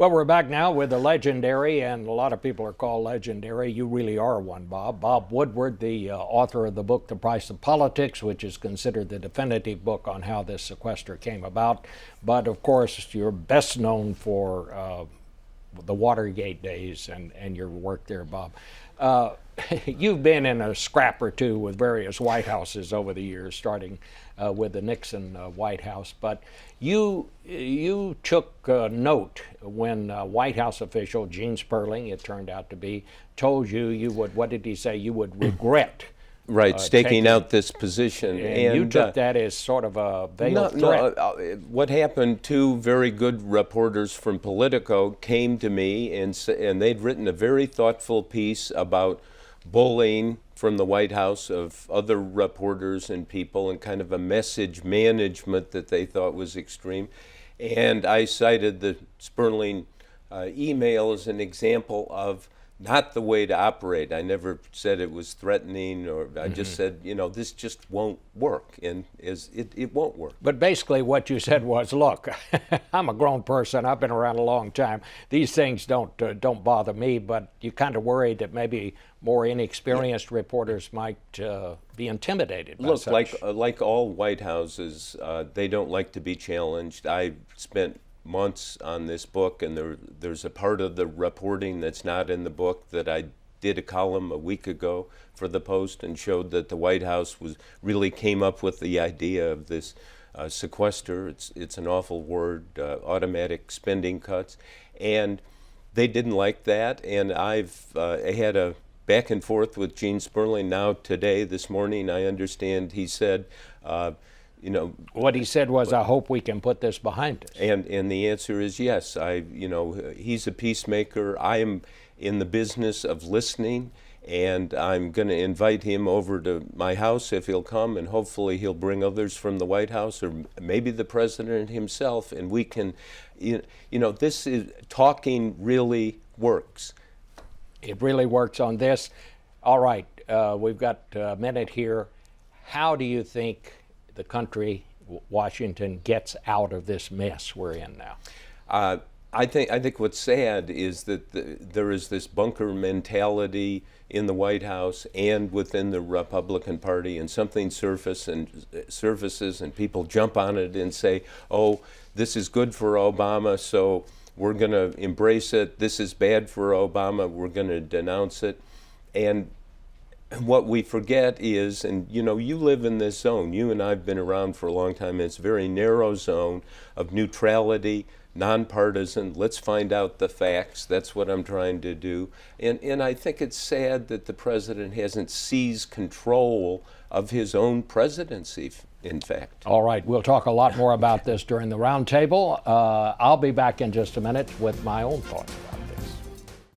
Well, we're back now with the legendary, and a lot of people are called legendary. You really are one, Bob. Bob Woodward, the author of the book, The Price of Politics, which is considered the definitive book on how this sequester came about. But, of course, you're best known for the Watergate days and your work there, Bob. You've been in a scrap or two with various White Houses over the years, starting with the Nixon White House. But you took note when White House official Gene Sperling, it turned out to be, told you would, what did he say, you would regret right, staking out this position. And you took that as sort of a veiled threat. What happened, two very good reporters from Politico came to me and they'd written a very thoughtful piece about bullying from the White House of other reporters and people, and kind of a message management that they thought was extreme. And I cited the Sperling email as an example of not the way to operate. I never said it was threatening, or I just said, you know, this just won't work, and it won't work. But basically what you said was, look, I'm a grown person, I've been around a long time. These things don't bother me, but you kind of worried that maybe more inexperienced reporters might be intimidated by Look, such. like all White Houses, they don't like to be challenged. I spent months on this book, and there's a part of the reporting that's not in the book that I did a column a week ago for the Post and showed that the White House really came up with the idea of this sequester. It's an awful word, automatic spending cuts, and they didn't like that. And I had a back and forth with Gene Sperling now today, this morning. I understand he said, you know, what he said was, I hope we can put this behind us. And the answer is yes. He's a peacemaker. I am in the business of listening, and I'm going to invite him over to my house if he'll come, and hopefully he'll bring others from the White House, or maybe the president himself, and we can, this is, talking really works. It really works on this. All right, we've got a minute here. How do you think the country, Washington, gets out of this mess we're in now? I think what's sad is that there is this bunker mentality in the White House and within the Republican Party, and something surfaces and people jump on it and say, oh, this is good for Obama, so we're going to embrace it. This is bad for Obama, we're going to denounce it. And what we forget is, and you live in this zone, you and I have been around for a long time, it's a very narrow zone of neutrality, nonpartisan, let's find out the facts. That's what I'm trying to do. And I think it's sad that the president hasn't seized control of his own presidency, in fact. All right, we'll talk a lot more about this during the roundtable. I'll be back in just a minute with my own thoughts about it.